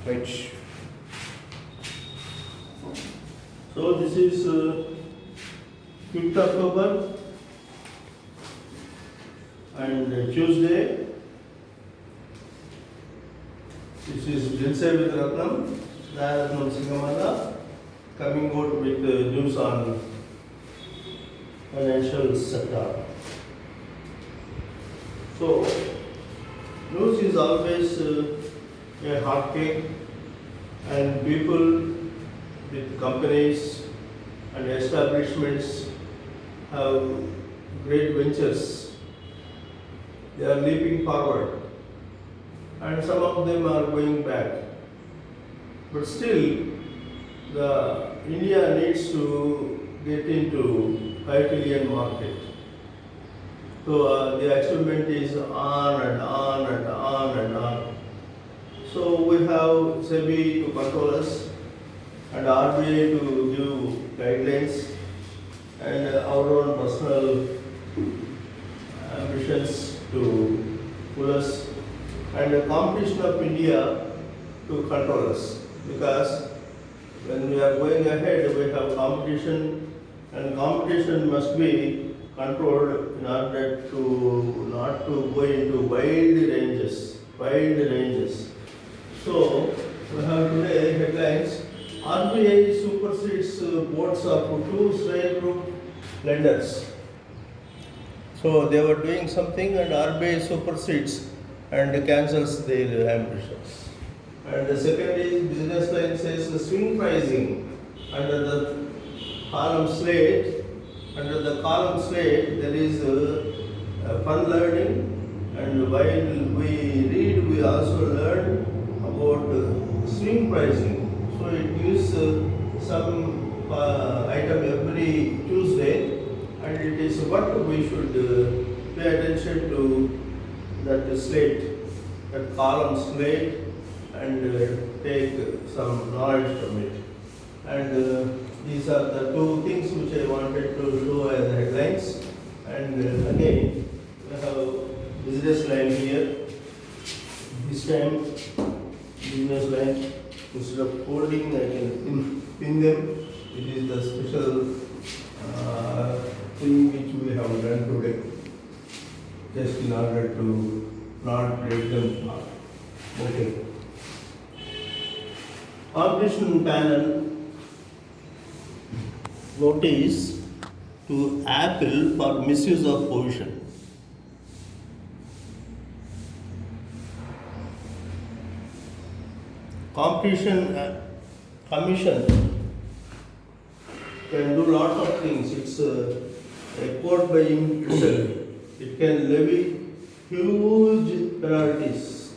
Right. So this is 5th October and Tuesday. This is Dilse with Ratnam, Ratnam Singamala, coming out with news on financial sector. So, news is always a hot cake, and people with companies and establishments have great ventures. They are leaping forward, and some of them are going back. But still, the India needs to get into 5 trillion market. So the achievement is on and on and on and on. So we have SEBI to control us and RBI to give guidelines and our own personal ambitions to pull us and the competition of India to control us, because when we are going ahead we have competition, and competition must be controlled in order to not to go into wild ranges. So we have today headlines: RBI supersedes boards of two Shrine Group lenders. So they were doing something and RBI supersedes and cancels their ambitions. And the second is business line says swing pricing under the column slate. Under the column slate there is fun learning, and while we read we also learn about swing pricing. So it gives some item every Tuesday, and it is what we should pay attention to, that slate, that column slate, and take some knowledge from it. And these are the two things which I wanted to show as headlines. And again, we have business line here. This time, business line, instead of holding, I can pin them. It is the special thing which we have done today, just in order to not break them up. Okay. Competition panel notice to Apple for misuse of position. Competition Commission can do lot of things. It's a code by itself. It can levy huge penalties,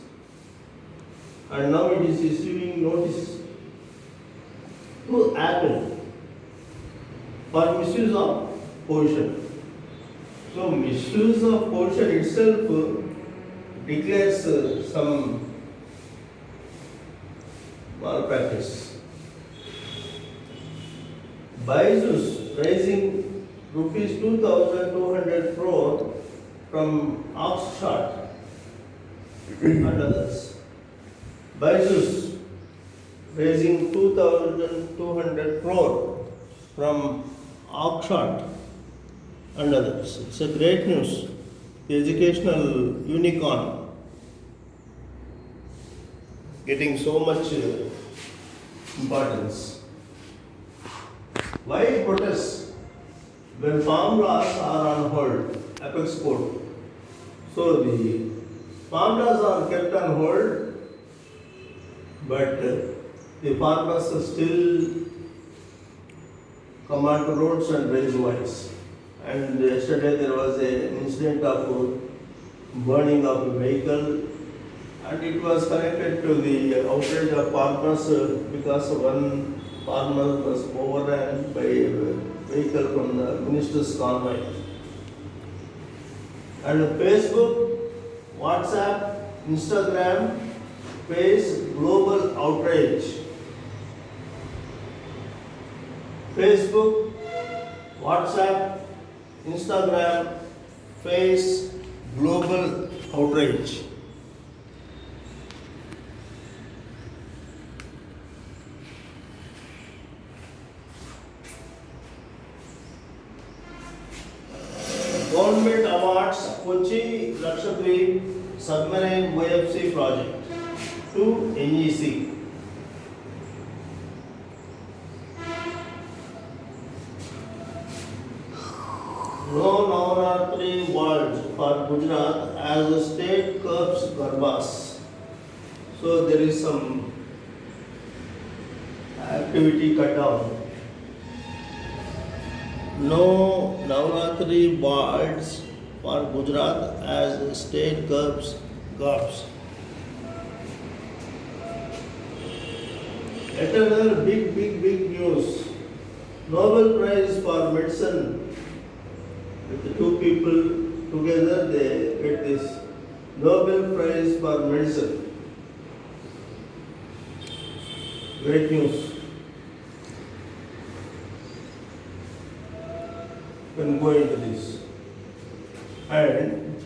and now it is issuing notice to Apple for misuse of position. So misuse of position itself declares some malpractice. Byju's raising rupees 2,200 crore from Oxford and others. Byju's raising 2,200 crore from Oxford and others. It's a great news. The educational unicorn getting so much importance. Why protest when farm laws are on hold? Apex Court. So the farm laws are kept on hold, but the farmers still come onto roads and raise voice. And yesterday there was an incident of burning of a vehicle, and it was connected to the outrage of farmers because one farmer was overrun by a vehicle from the minister's convoy. And Facebook, WhatsApp, Instagram face global outrage. Facebook, WhatsApp, Instagram face global outrage. Kochi Lakshadweep Submarine OFC project to NEC. No Navaratri world for Gujarat as a state curbs Garbas. So there is some activity cut down. No Navaratri words for Gujarat as a state curbs Garbs. Another big news. Nobel Prize for Medicine. With the two people together, they get this Nobel Prize for Medicine. Great news. You can go into this. And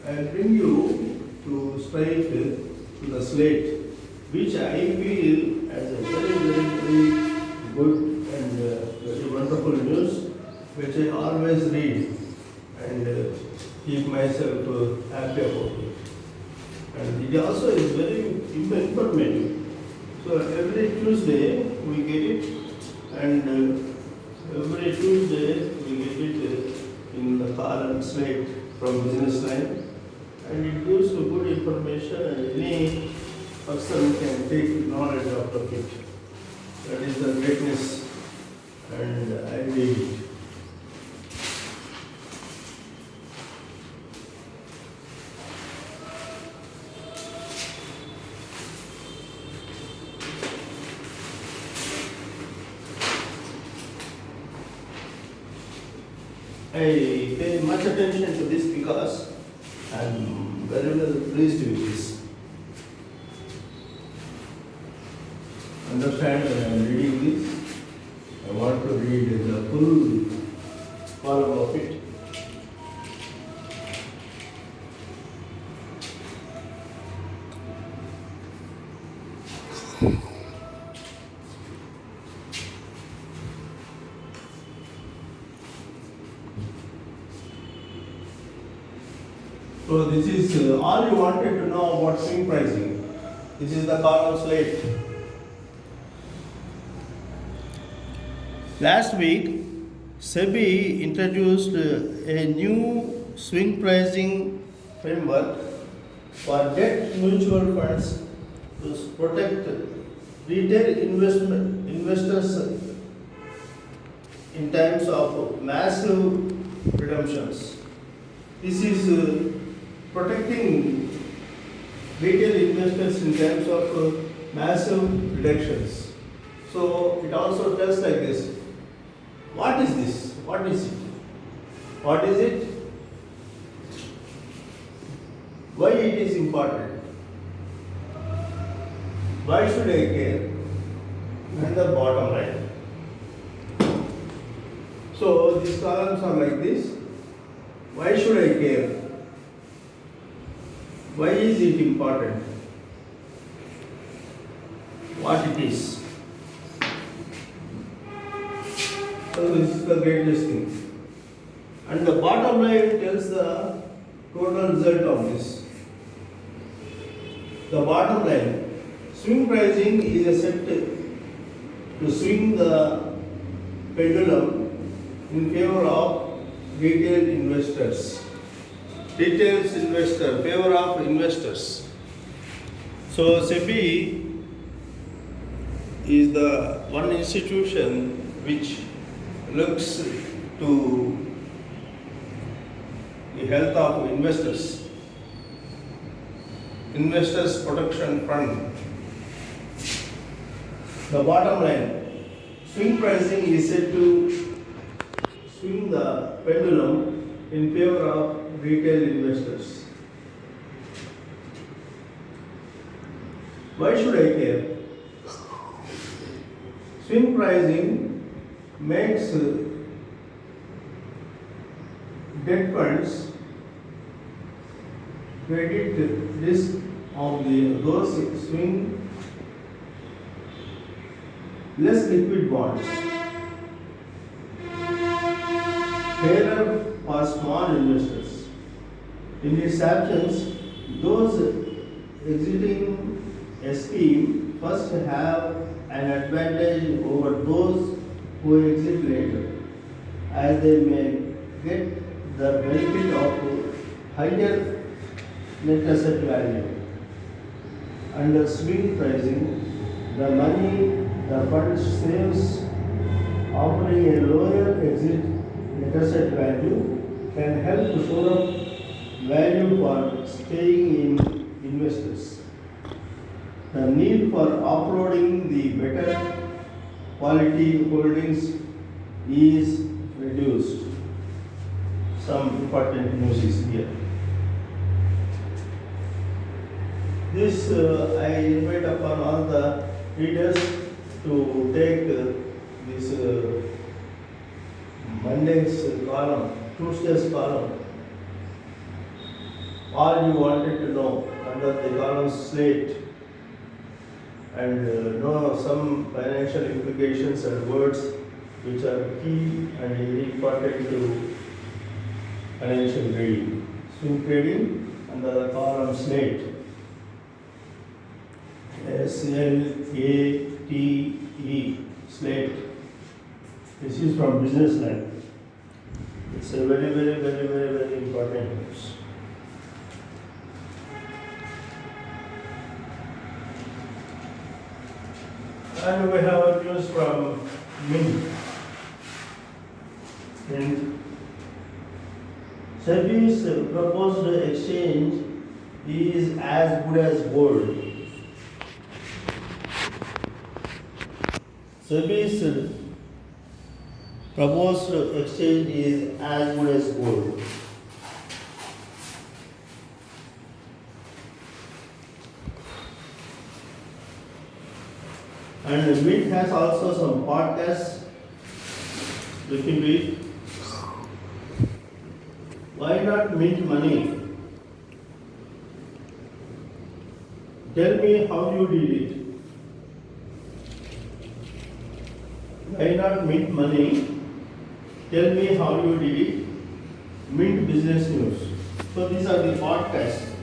I'll bring you to straight to the slate, which I feel as a very good and very wonderful news, which I always read and keep myself happy about it. And it also is very informative. So every Tuesday we get it, and every Tuesday we get it in the column slate from Business Line, and it gives you good information, and any person can take knowledge out of it. That is the greatness, and I read it. I pay much attention to this because I am very well pleased with this. Understand when I am reading this, I want to read the full column of it. So this is all you wanted to know about swing pricing. This is the column slate. Last week, SEBI introduced a new swing pricing framework for debt mutual funds to protect retail investors in times of massive redemptions. This is protecting retail investors in terms of massive reductions. So it also tells like this. What is this? What is it? What is it? Why it is important? Why should I care? And the bottom line. So these columns are like this. Why should I care? Why is it important? What it is? So this is the greatest thing. And the bottom line tells the total result of this. The bottom line, swing pricing is a set to swing the pendulum in favor of retail investors. Retail investor, favor of investors. So SEBI is the one institution which looks to the health of investors. Investors Protection Fund. The bottom line, swing pricing is said to swing the pendulum in favor of retail investors. Why should I care? Swing pricing makes debt funds credit risk of those swing less liquid bonds. Fairer for small investors. In its absence, those exiting a scheme first have an advantage over those who exit later, as they may get the benefit of higher net asset value. Under swing pricing, the money the fund saves offering a lower exit net asset value can help to shore up value for staying in investors. The need for offloading the better quality holdings is reduced. Some important news is here. This I invite upon all the readers to take this Monday's column, Tuesday's column. All you wanted to know under the column slate and know some financial implications and words which are key and very important to financial trading. Swing trading under the column slate. SLATE, slate. This is from business line. It's a very important news. And we have news from Mint. SEBI's proposed exchange is as good as gold. SEBI's proposed exchange is as good as gold. And Mint has also some podcasts. Look into it. Why not mint money? Tell me how you did it. Why not mint money? Tell me how you did it. Mint business news. So these are the podcasts.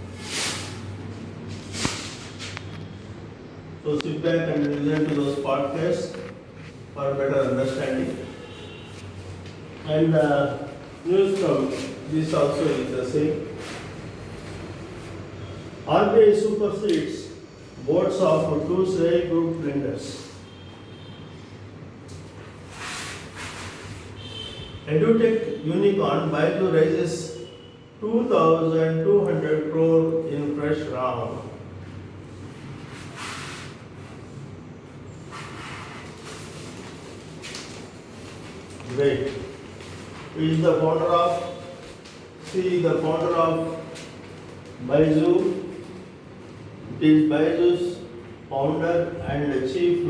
So sit back and listen to those podcasts for better understanding. And news from this also is the same. RBI supersedes boards of two SREI group lenders. EduTech unicorn Byju raises 2,200 crore in fresh round. Great. Who is the founder of? See the founder of Byju. It is Byju's founder and chief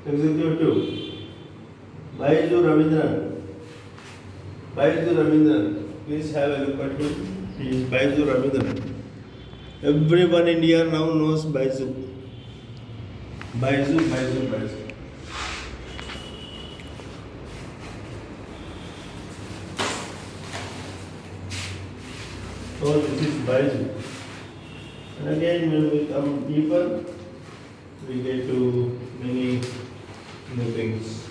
executive. Byju Ravindran. Byju Ravindran. Please have a look at him. He is Byju Ravindran. Everyone in India now knows Byju. Byju. So this is Byju. And again, when we come deeper, we get to many new things.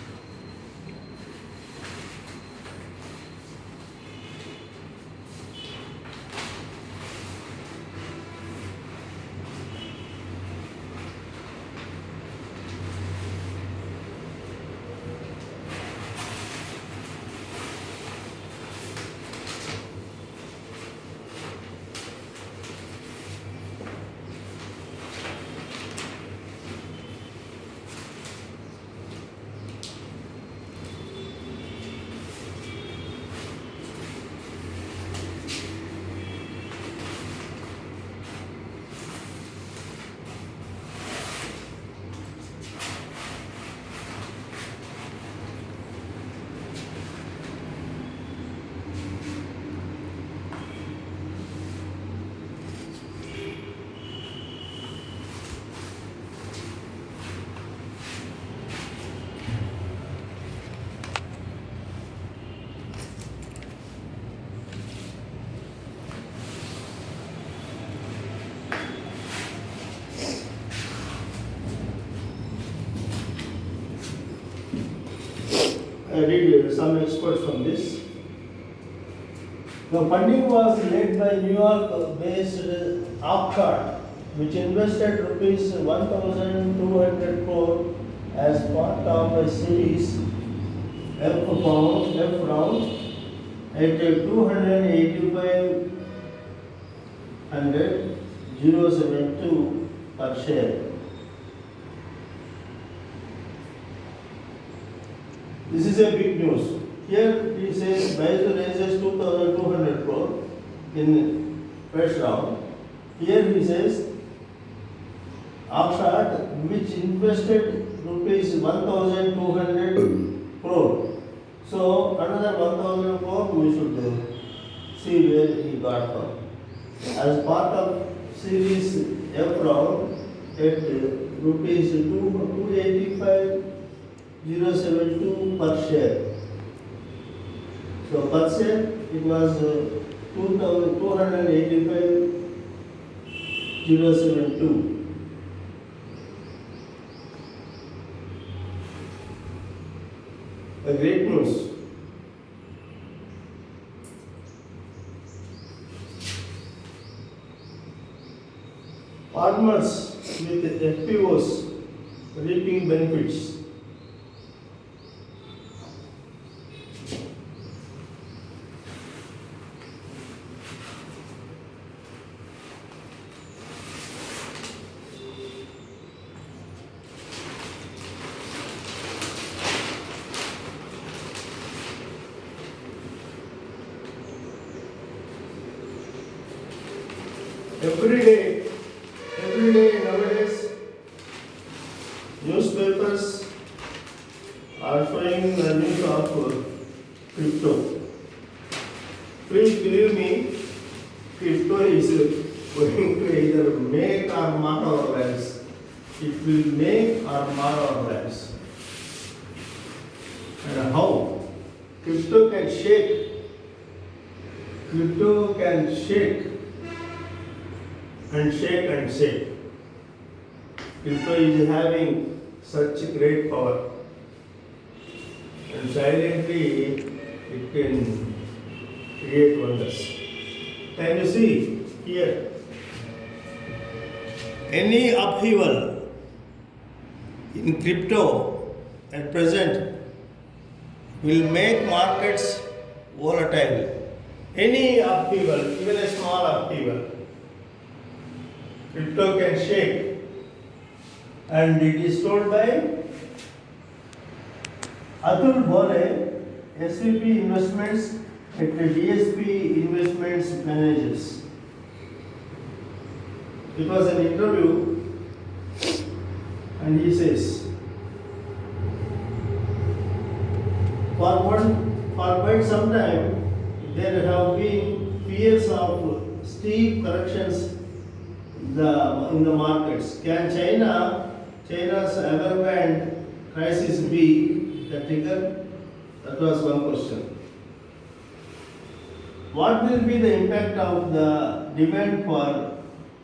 read some experts from this. The funding was led by New York-based Oxford, which invested rupees 1,200 crore as part of a series F round at 285,072 per share. This is a big news. Here he says Baizu raises 2,200 crore in first round. Here he says Oxford, which invested rupees 1,200 crore. So another 1,000 crore we should see where he got from. As part of series F round at rupees 285,072 per share. So per share it was 285,072. A great news. Farmers with FPOs reaping benefits. Every day nowadays, newspapers are showing the news of crypto. Please believe me, crypto is going to either make or mar our lives. It will make or mar our lives. And how? Crypto can shake. Crypto can shake. And shake and shake. Crypto is having such great power, and silently it can create wonders. Can you see here? Any upheaval in crypto at present will make markets volatile. Any upheaval, even a small upheaval, crypto can shake, and it is told by Atul Bole, SVP Investments at DSP Investments Managers. It was an interview, and he says, for quite some time, there have been fears of steep corrections in the markets. Can China's Evergrande crisis be the trigger? That was one question. What will be the impact of the demand for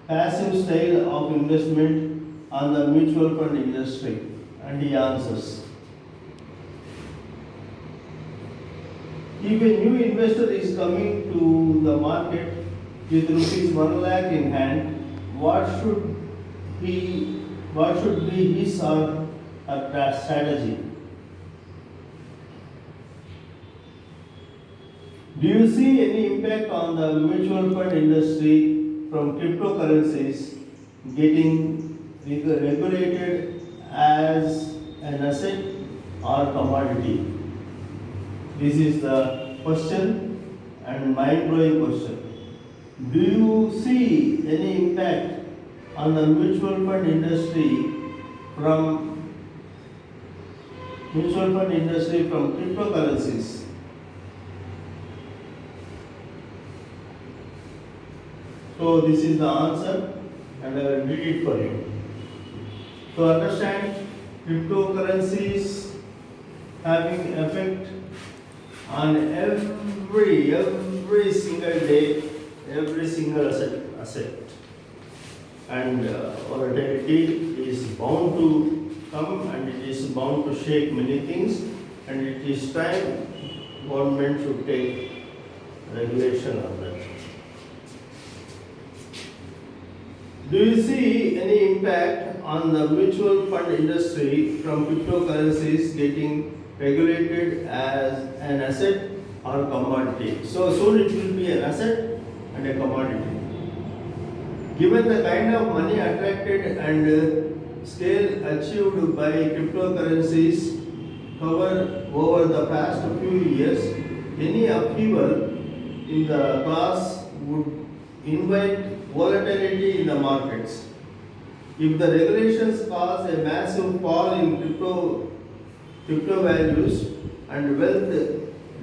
passive style of investment on the mutual fund industry? And he answers, if a new investor is coming to the market with rupees 1 lakh in hand, what should be his or her strategy? Do you see any impact on the mutual fund industry from cryptocurrencies getting regulated as an asset or commodity? This is the question, and mind-blowing question. Do you see any impact on the mutual fund industry from cryptocurrencies? So this is the answer, and I will read it for you. To understand cryptocurrencies having effect on every single day, every single asset, and volatility is bound to come, and it is bound to shake many things, and it is time government should take regulation on that. Do you see any impact on the mutual fund industry from cryptocurrencies getting regulated as an asset or commodity? So soon it will be an asset and a commodity. Given the kind of money attracted and scale achieved by cryptocurrencies over the past few years, any upheaval in the class would invite volatility in the markets. If the regulations cause a massive fall in crypto values and wealth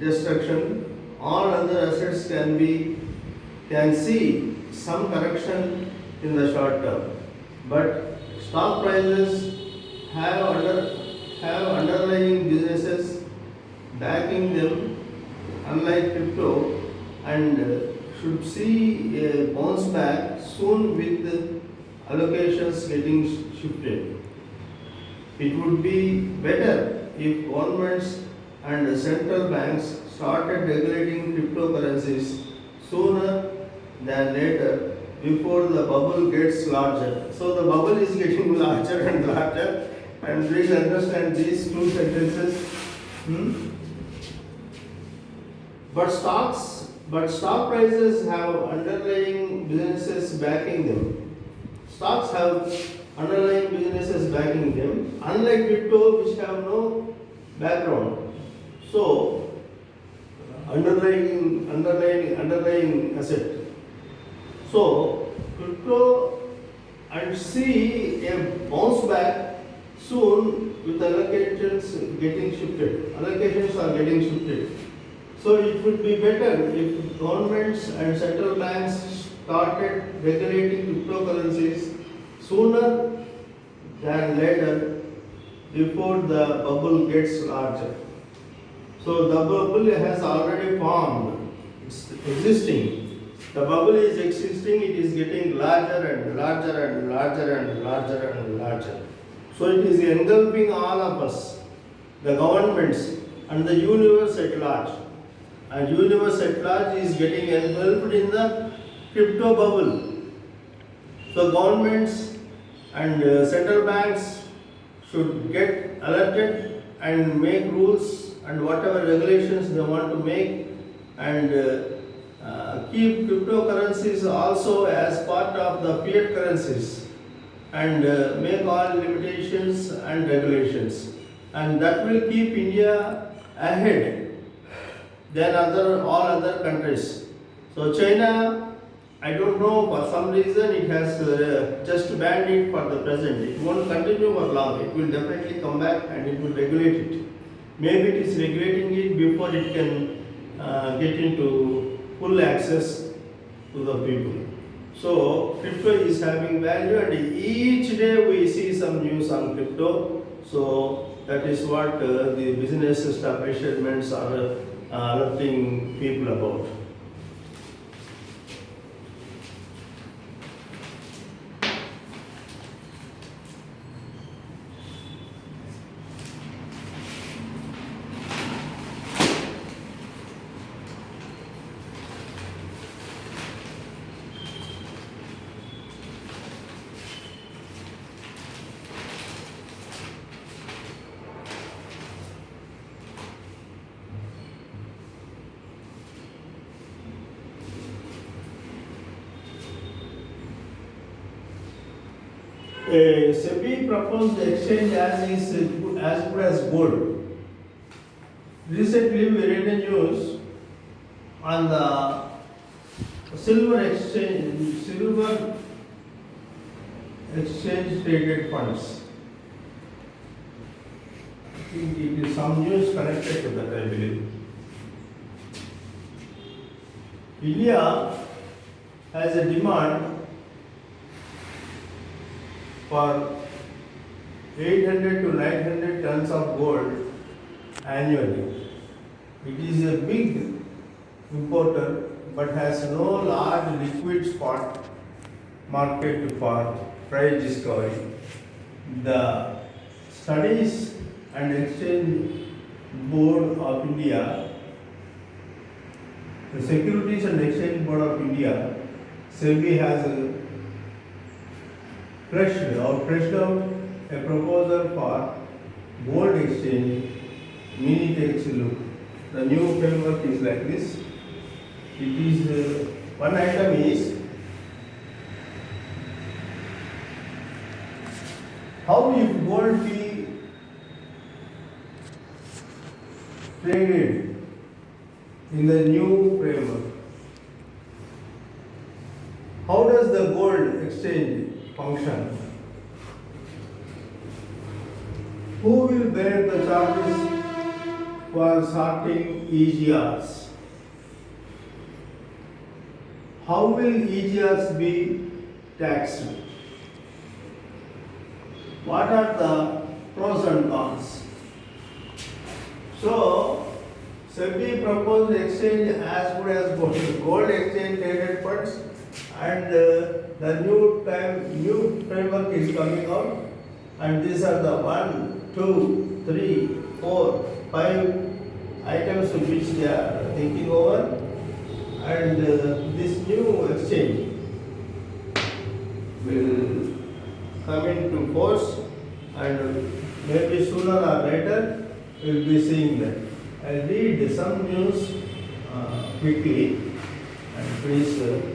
destruction, all other assets can see some correction in the short term. But stock prices have underlying businesses backing them, unlike crypto, and should see a bounce back soon with allocations getting shifted. It would be better if governments and central banks started regulating cryptocurrencies sooner than later before the bubble gets larger. So the bubble is getting larger and larger, and please understand these two sentences. But stock prices have underlying businesses backing them. Stocks have underlying businesses backing them, unlike crypto, which have no background. So, underlying asset. So, crypto and see a bounce back soon with allocations getting shifted. Allocations are getting shifted. So it would be better if governments and central banks started regulating cryptocurrencies sooner than later before the bubble gets larger. So the bubble has already formed, it's existing. The bubble is existing, it is getting larger and larger and larger and larger and larger. So it is engulfing all of us, the governments and the universe at large. And universe at large is getting engulfed in the crypto bubble. So governments and central banks should get alerted and make rules and whatever regulations they want to make, and keep cryptocurrencies also as part of the fiat currencies, and make all limitations and regulations, and that will keep India ahead than all other countries. So China, I don't know, for some reason it has just banned it for the present. It won't continue for long. It will definitely come back and it will regulate it. Maybe it is regulating it before it can get into full access to the people. So crypto is having value, and each day we see some news on crypto. So that is what the business establishments are alerting people about. SEBI proposed exchange as good as gold. Recently, we read the news on the silver exchange traded funds. I think it is some news connected to that, I believe. India has a demand for 800 to 900 tons of gold annually. It is a big importer but has no large liquid spot market for price discovery. The studies and exchange Board of India, the Securities and Exchange Board of India, SEBI has fleshed out a proposal for gold exchange. Mini takes a look. The new framework is like this. It is one item is how if gold be traded in the new framework. How does the gold exchange function? Who will bear the charges for sorting EGRs? How will EGRs be taxed? What are the pros and cons? So, SEBI proposed exchange as good as gold exchange traded funds, and the new framework is coming out, and these are the 1, 2, 3, 4, 5 items which they are thinking over, and this new exchange will come into force, and maybe sooner or later we will be seeing that. I'll read some news quickly, and please listen.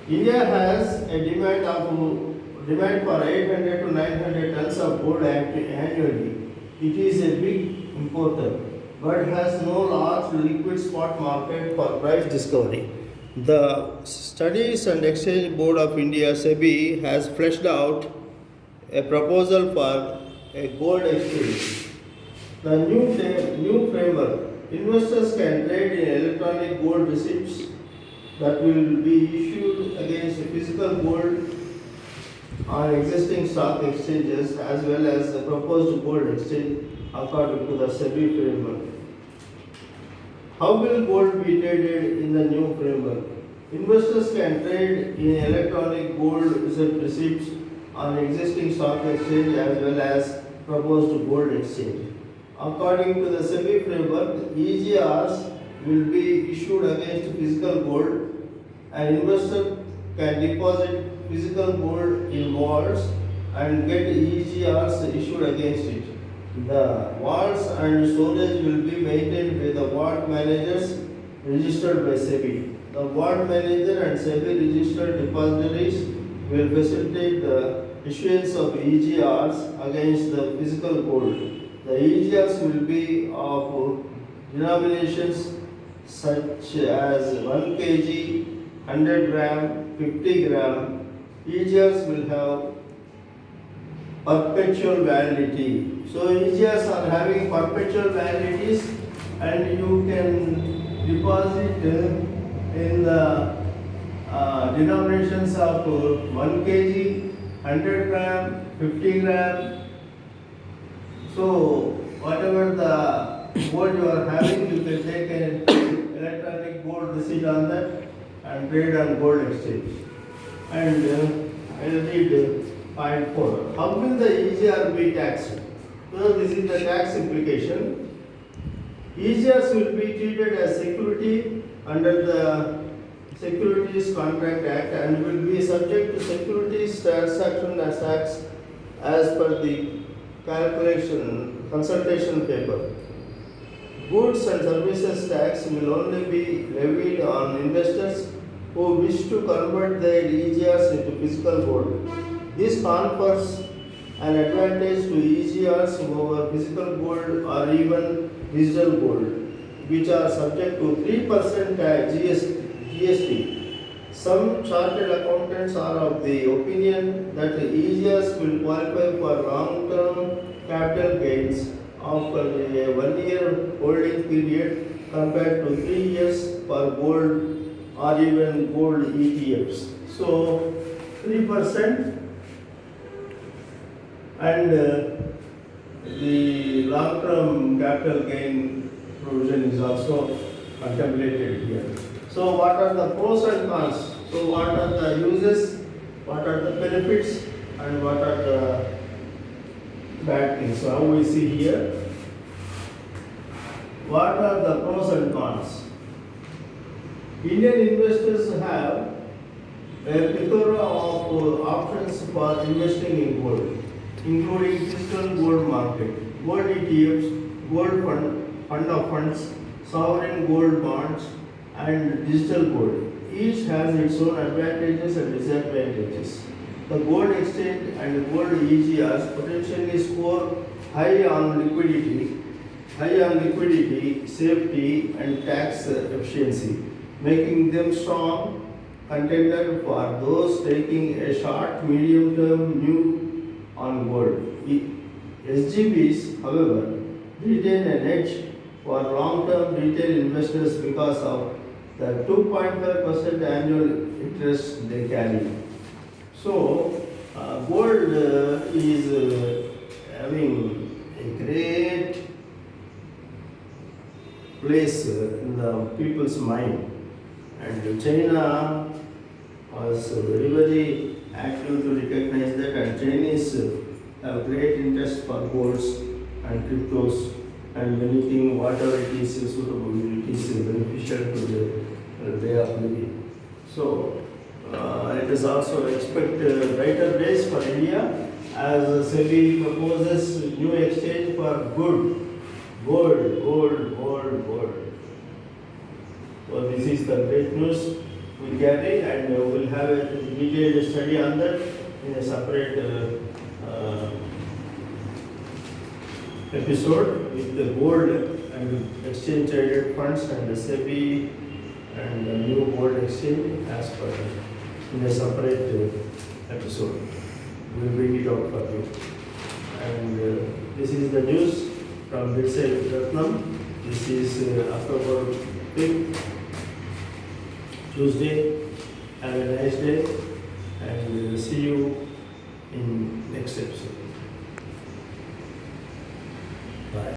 India has a demand for 800 to 900 tons of gold annually. It is a big importer, but has no large liquid spot market for price discovery. The Studies and Exchange Board of India (SEBI) has fleshed out a proposal for a gold exchange. The new framework, investors can trade in electronic gold receipts that will be issued against physical gold on existing stock exchanges as well as the proposed gold exchange according to the SEBI framework. How will gold be traded in the new framework? Investors can trade in electronic gold receipts on existing stock exchange as well as proposed gold exchange. According to the SEBI framework, EGRs will be issued against physical gold. An investor can deposit physical gold in vaults and get EGRs issued against it. The vaults and storage will be maintained by the vault managers registered by SEBI. The vault manager and SEBI registered depositories will facilitate the issuance of EGRs against the physical gold. The EGRs will be of denominations such as 1 kg, 100 gram, 50 gram. EGRs will have perpetual validity. So EGRs are having perpetual validities, and you can deposit in the denominations of 1 kg, 100 gram, 50 gram. So whatever the gold you are having, you can take an electronic gold receipt on that and trade on gold exchange. And I'll read point 4. How will the EGR be taxed? So this is the tax implication. EGRs will be treated as security under the Securities Contract Act and will be subject to securities transaction tax as per the consultation paper. Goods and services tax will only be levied on investors who wish to convert their EGRs into physical gold. This confers an advantage to EGRs over physical gold or even digital gold, which are subject to 3% GST. Some chartered accountants are of the opinion that EGRs will qualify for long-term capital gains of a 1-year holding period compared to 3 years for gold or even gold ETFs. So 3% and the long-term capital gain provision is also contemplated here. So what are the pros and cons? So what are the uses? what are the benefits and what are the bad things. So how we see here, what are the pros and cons? Indian investors have a plethora of options for investing in gold, including physical gold market, gold ETFs, gold fund of funds, sovereign gold bonds, and digital gold. Each has its own advantages and disadvantages. The gold exchange and gold ETFs potentially score high on liquidity, safety, and tax efficiency, making them strong contender for those taking a short, medium-term view on gold. SGBs, however, retain an edge for long-term retail investors because of the 2.5% annual interest they carry. So, gold is having a great place in the people's mind, and China was very active to recognize that, and Chinese have great interest for golds and cryptos and anything, whatever it is suitable, it is beneficial to the way of living. So, it is also expect brighter days for India as SEBI proposes new exchange for gold. So this is the great news we carry, and we will have a detailed study on that in a separate episode with the gold and exchange traded funds and the SEBI and the new gold exchange as per in a separate episode. We will bring it out for you. And this is the news from Birsa Ratnam. This is October 5th, Tuesday. Have a nice day and see you in next episode.